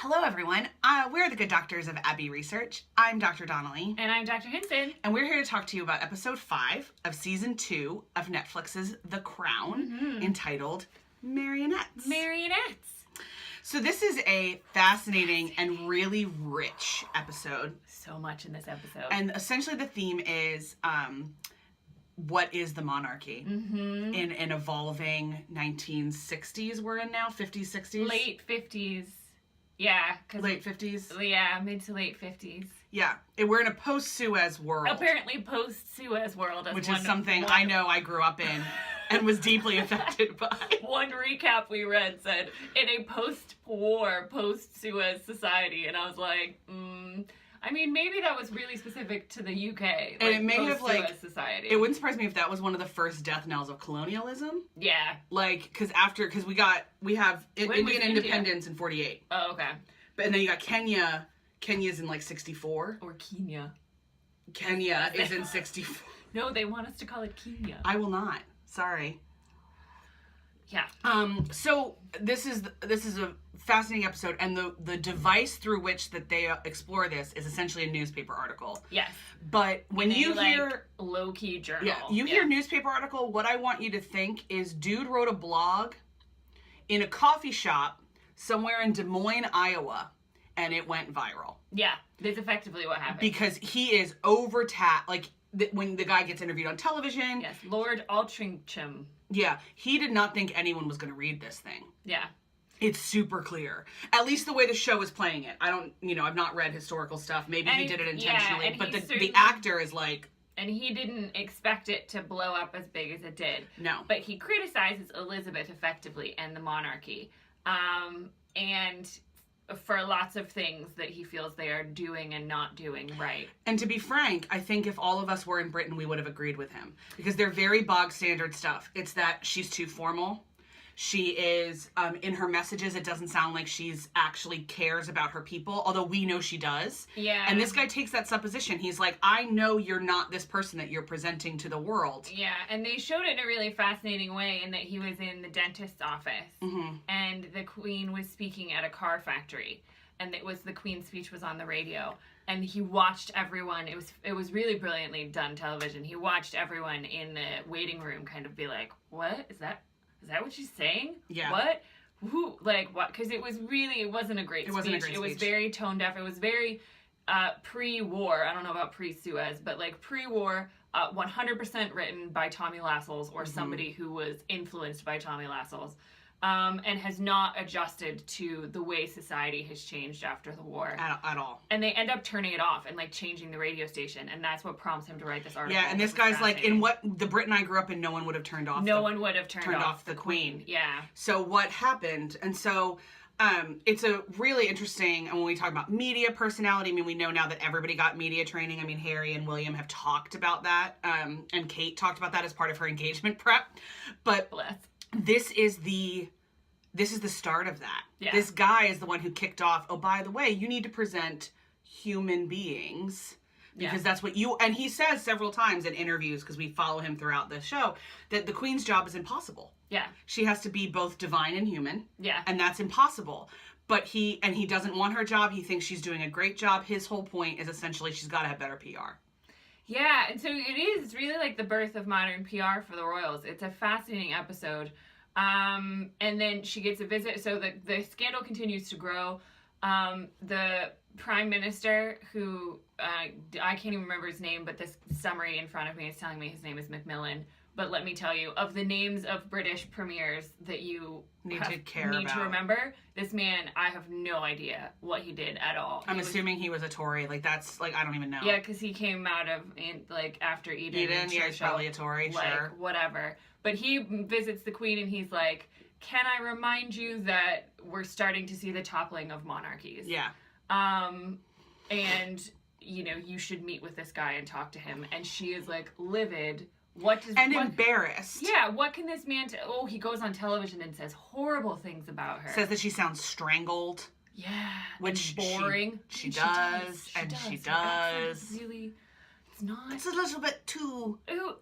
Hello, everyone. We're the Good Doctors of Abbey Research. I'm Dr. Donnelly. And I'm Dr. Hinson. And we're here to talk to you about episode 5 of season 2 of Netflix's The Crown, entitled Marionettes. Marionettes. So this is a fascinating and really rich episode. So much in this episode. And essentially the theme is, what is the monarchy in an evolving 1960s we're in now? 50s, 60s? Late 50s. Yeah. Late 50s? Yeah, mid to late 50s. Yeah. We're in a post-Suez world. Apparently post-Suez world. Which is something I know I grew up in and was deeply affected by. One recap we read said, in a post-war, post-Suez society. And I was like, I mean, maybe that was really specific to the UK. Like, and it may have, like, society. It wouldn't surprise me if that was one of the first death knells of colonialism. Yeah. Like, because we have Indian independence in 48. Oh, okay. And then you got Kenya. Kenya's in, like, 64. Or Kenya. Kenya is in 64. No, they want us to call it Kenya. I will not. Sorry. Yeah. So this is a fascinating episode, and the device through which that they explore this is essentially a newspaper article. Yes. But when you hear low-key journal. Yeah, you hear newspaper article, what I want you to think is dude wrote a blog in a coffee shop somewhere in Des Moines, Iowa, and it went viral. Yeah, that's effectively what happened. Because he is when the guy gets interviewed on television. Yes, Lord Altrincham. Yeah, he did not think anyone was going to read this thing. Yeah. It's super clear. At least the way the show is playing it. I've not read historical stuff. Maybe he did it intentionally. Yeah, but the actor is like... And he didn't expect it to blow up as big as it did. No. But he criticizes Elizabeth effectively and the monarchy. And for lots of things that he feels they are doing and not doing right. And to be frank, I think if all of us were in Britain, we would have agreed with him. Because they're very bog standard stuff. It's that she's too formal. She is, in her messages, it doesn't sound like she's actually cares about her people, although we know she does. Yeah. And this guy takes that supposition. He's like, I know you're not this person that you're presenting to the world. Yeah, and they showed it in a really fascinating way in that he was in the dentist's office, and the Queen was speaking at a car factory, and the Queen's speech was on the radio. And he watched everyone, it was really brilliantly done television. He watched everyone in the waiting room kind of be like, what? Is that what she's saying? Yeah. What? Who? Like, what? Because it wasn't a great speech. It was very tone deaf. It was very pre-war. I don't know about pre-Suez, but like pre-war, 100% written by Tommy Lascelles or somebody who was influenced by Tommy Lascelles. And has not adjusted to the way society has changed after the war. At all. And they end up turning it off and, like, changing the radio station. And that's what prompts him to write this article. Yeah, and this guy's like, in what the Britain I grew up in, no one would have turned off one would have turned off the Queen. Yeah. So what happened? And so it's a really interesting, and when we talk about media personality, I mean, we know now that everybody got media training. I mean, Harry and William have talked about that. And Kate talked about that as part of her engagement prep. But... Bless. This is the start of that. Yeah. This guy is the one who kicked off, oh, by the way, you need to present human beings. Because that's what and he says several times in interviews, because we follow him throughout the show, that the Queen's job is impossible. Yeah. She has to be both divine and human. Yeah. And that's impossible. But he doesn't want her job. He thinks she's doing a great job. His whole point is essentially she's got to have better PR. Yeah, and so it's really like the birth of modern PR for the royals. It's a fascinating episode. And then she gets a visit. So the scandal continues to grow. The prime minister, who I can't even remember his name, but this summary in front of me is telling me his name is Macmillan. But let me tell you, of the names of British premiers that you need to remember, this man, I have no idea what he did at all. I'm assuming he was a Tory. Like, that's, like, I don't even know. Yeah, because he came out of, after Eden. Yeah, he's probably a Tory, sure. Whatever. But he visits the Queen and he's like, can I remind you that we're starting to see the toppling of monarchies? Yeah. And, you should meet with this guy and talk to him. And she is, like, livid. Embarrassed. Yeah, what can this man... he goes on television and says horrible things about her. Says that she sounds strangled. Yeah. Which boring. She does. Really... It's not. It's a little bit too... Ooh,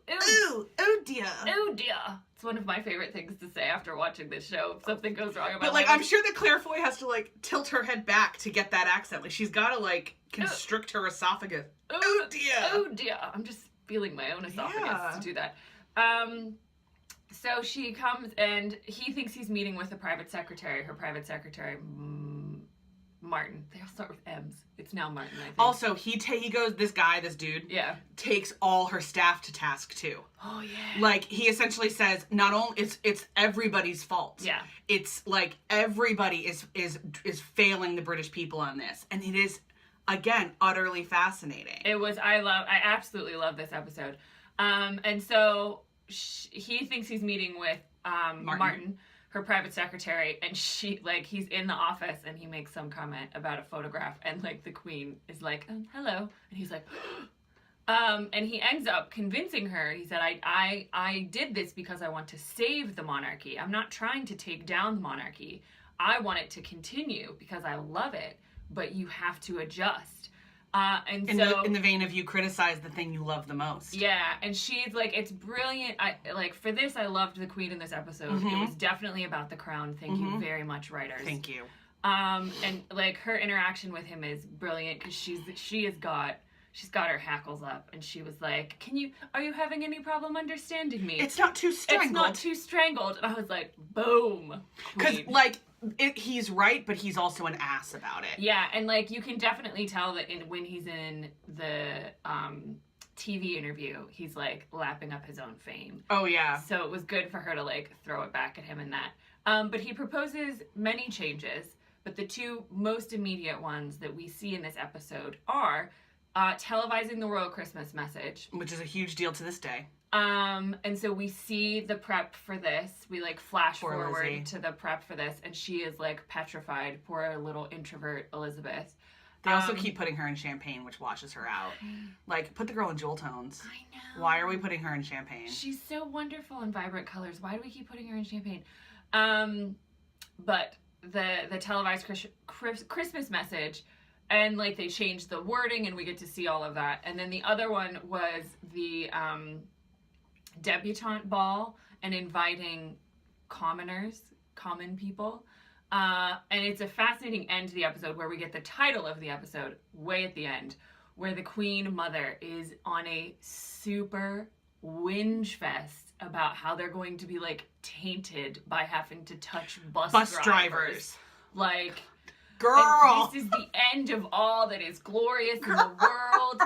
Oh dear. oh dear. It's one of my favorite things to say after watching this show. If something goes wrong in my But, like, life. I'm sure that Claire Foy has to, like, tilt her head back to get that accent. Like, she's gotta, like, constrict her esophagus. Oh dear. Oh dear. I'm just feeling my own esophagus to do that. So she comes and he thinks he's meeting with the private secretary, her private secretary, Martin. They all start with M's. It's now Martin, I think. Also, he goes, this dude, takes all her staff to task too. Oh yeah. Like, he essentially says, not only it's everybody's fault. Yeah. It's like everybody is failing the British people on this, and it is, again, utterly fascinating. I absolutely love this episode. And so he thinks he's meeting with Martin, her private secretary, and he's in the office and he makes some comment about a photograph, and like the Queen is like, hello, and he's like, and he ends up convincing her. He said, I did this because I want to save the monarchy. I'm not trying to take down the monarchy. I want it to continue because I love it, but you have to adjust. And in the vein of, you criticize the thing you love the most. Yeah, and she's like, it's brilliant. For this, I loved the Queen in this episode. Mm-hmm. It was definitely about the crown. Thank you very much, writers. Thank you. And like her interaction with him is brilliant because she's got her hackles up, and she was like, are you having any problem understanding me? It's not too strangled. It's not too strangled. And I was like, boom. Because, like, he's right, but he's also an ass about it. Yeah, and like you can definitely tell that when he's in the TV interview, he's like lapping up his own fame. Oh yeah. So it was good for her to like throw it back at him in that. But he proposes many changes, but the two most immediate ones that we see in this episode are televising the royal Christmas message, which is a huge deal to this day. And so we see the prep for this. We like flash forward Lizzie. to the prep for this, and she is like petrified. Poor little introvert Elizabeth. They also keep putting her in champagne, which washes her out. Like, put the girl in jewel tones. I know. Why are we putting her in champagne? She's so wonderful in vibrant colors. Why do we keep putting her in champagne? But the televised Christmas message, and like they changed the wording, and we get to see all of that. And then the other one was the debutante ball and inviting common people. And it's a fascinating end to the episode where we get the title of the episode way at the end, where the Queen Mother is on a super whinge fest about how they're going to be like tainted by having to touch bus drivers. Like, girl, this is the end of all that is glorious in the world.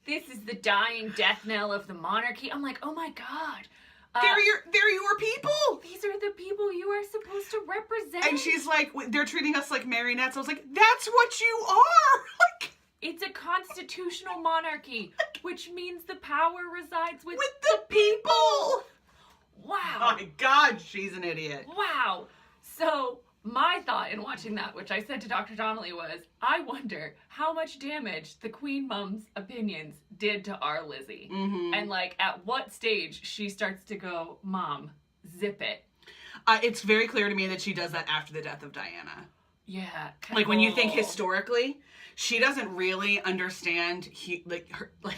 This is the dying death knell of the monarchy. I'm like, oh my God. They're your people. These are the people you are supposed to represent. And she's like, they're treating us like marionettes. I was like, that's what you are. Like, it's a constitutional monarchy, which means the power resides with the people. Wow. My God, she's an idiot. Wow. So my thought in watching that, which I said to Dr. Donnelly, was, I wonder how much damage the Queen Mom's opinions did to our Lizzie. Mm-hmm. And like at what stage she starts to go, Mom, zip it. It's very clear to me that she does that after the death of Diana. Yeah. Like when you think historically, she doesn't really understand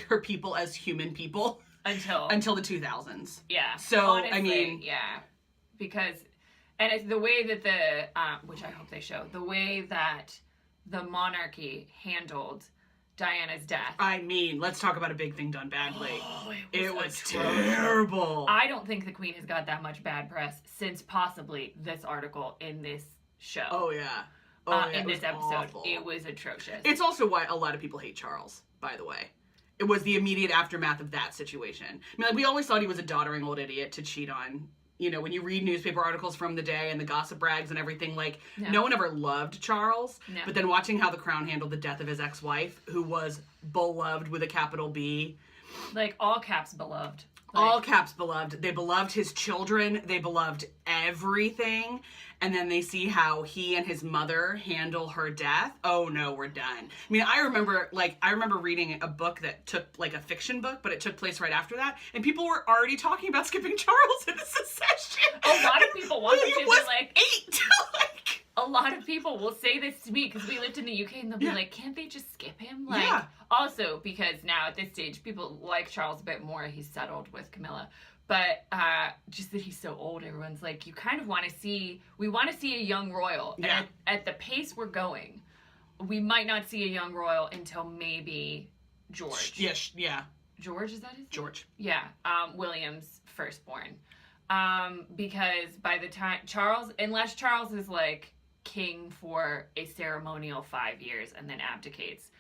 her people as human people until the 2000s. Yeah. So honestly, I mean, yeah, because. And it's the way that which I hope they show, the way that the monarchy handled Diana's death. I mean, let's talk about a big thing done badly. Oh, it was terrible. I don't think the Queen has got that much bad press since possibly this article in this show. Oh, yeah. In this episode. Awful. It was atrocious. It's also why a lot of people hate Charles, by the way. It was the immediate aftermath of that situation. I mean, like, we always thought he was a doddering old idiot to cheat on. You know, when you read newspaper articles from the day and the gossip rags and everything, like, no one ever loved Charles. No. But then watching how the Crown handled the death of his ex-wife, who was beloved with a capital B. Like, all caps beloved. All caps beloved. They beloved his children. They beloved everything. And then they see how he and his mother handle her death. Oh no, we're done. I mean, I remember reading a book that took, like, a fiction book, but it took place right after that. And people were already talking about skipping Charles in the succession. A lot of people wanted to be like 8. a lot of people will say this to me because we lived in the UK and they'll be like, can't they just skip him? Like, Yeah. Also, because now at this stage, people like Charles a bit more. He's settled with Camilla. But just that he's so old, everyone's like, you kind of want to see, we want to see a young royal. Yeah. And at the pace we're going, we might not see a young royal until maybe George. Yes, yeah. George, is that his name? George. Yeah, William's firstborn. Because by the time unless Charles is like king for a ceremonial 5 years and then abdicates,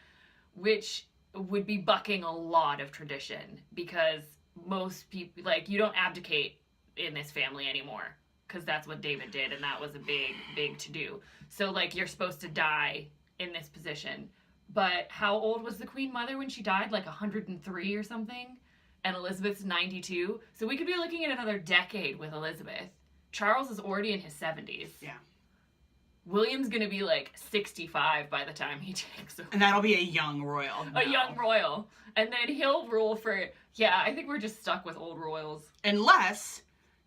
which would be bucking a lot of tradition because most people, like, you don't abdicate in this family anymore because that's what David did and that was a big to do. So like you're supposed to die in this position. But how old was the Queen Mother when she died? Like 103 or something? And Elizabeth's 92. So we could be looking at another decade with Elizabeth. Charles is already in his 70s. Yeah. William's going to be like 65 by the time he takes over. And that'll be a young royal. A young royal. And then he'll rule for, yeah, I think we're just stuck with old royals. Unless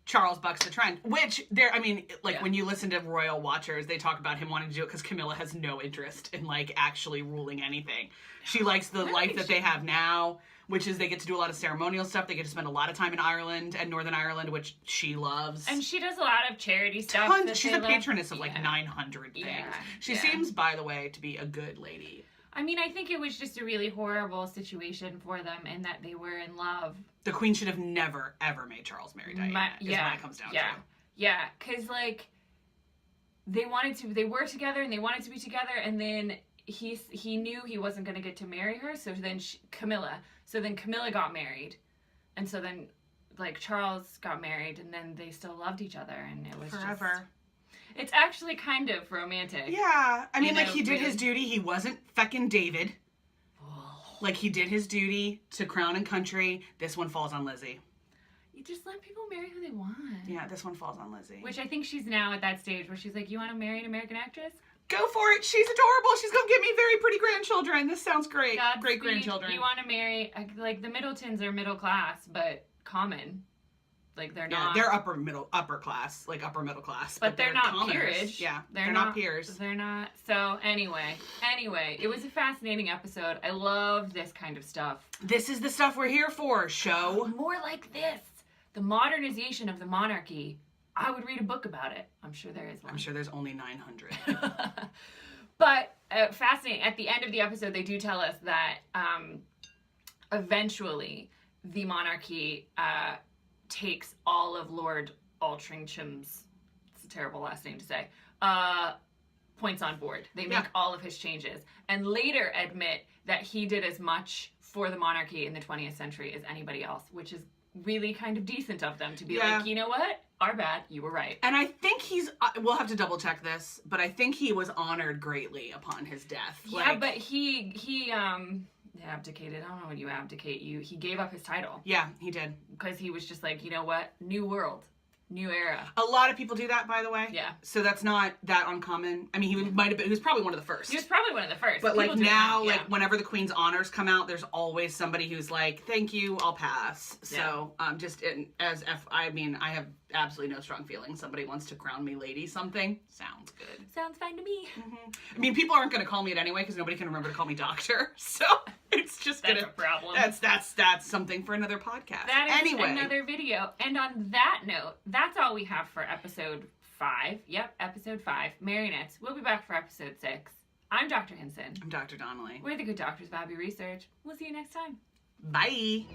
Charles bucks the trend, which when you listen to royal watchers, they talk about him wanting to do it because Camilla has no interest in like actually ruling anything. She likes the life that they have now, which is they get to do a lot of ceremonial stuff. They get to spend a lot of time in Ireland and Northern Ireland, which she loves. And she does a lot of charity stuff. Tons. She's a patroness of like 900 things. Yeah. She seems, by the way, to be a good lady. I mean, I think it was just a really horrible situation for them in that they were in love. The Queen should have never, ever made Charles marry Diana, is what it comes down to. Yeah, because, like, they were together and they wanted to be together, and then he knew he wasn't going to get to marry her, so then Camilla got married, and so then, like, Charles got married, and then they still loved each other, and it was forever. It's actually kind of romantic. Yeah. I mean, he did his duty. He wasn't feckin' David. Like, he did his duty to Crown and Country. This one falls on Lizzie. You just let people marry who they want. Yeah, this one falls on Lizzie. Which I think she's now at that stage where she's like, you want to marry an American actress? Go for it. She's adorable. She's going to give me very pretty grandchildren. This sounds great. Great grandchildren. You want to marry, like, the Middletons are middle class, but common. Like, they're not. They're upper middle class. But they're not commoners. peerage. Yeah, they're not peers. They're not. So, anyway, it was a fascinating episode. I loved this kind of stuff. This is the stuff we're here for, show. More like this. The modernization of the monarchy. I would read a book about it. I'm sure there is one. I'm sure there's only 900. But, fascinating. At the end of the episode, they do tell us that eventually the monarchy takes all of Lord Altringham's, it's a terrible last name to say, points on board. They make all of his changes and later admit that he did as much for the monarchy in the 20th century as anybody else, which is really kind of decent of them to be like, you know what? Our bad. You were right. And I think we'll have to double check this, but I think he was honored greatly upon his death. Yeah, but he abdicated. I don't know when you abdicate. He gave up his title. Yeah, he did. Because he was just like, you know what? New world. New era. A lot of people do that, by the way. Yeah. So that's not that uncommon. I mean, he was probably one of the first. He was probably one of the first. But like now, like whenever the Queen's honors come out, there's always somebody who's like, thank you, I'll pass. So I have absolutely no strong feelings. Somebody wants to crown me lady something. Sounds good. Sounds fine to me. Mm-hmm. I mean, people aren't going to call me it anyway because nobody can remember to call me doctor. So it's just that's a problem. That's something for another podcast. That is another video. And on that note, that's all we have for episode 5. Yep, episode 5. Marionettes. We'll be back for episode 6. I'm Dr. Hinson. I'm Dr. Donnelly. We're the Good Doctors of Abbey Research. We'll see you next time. Bye.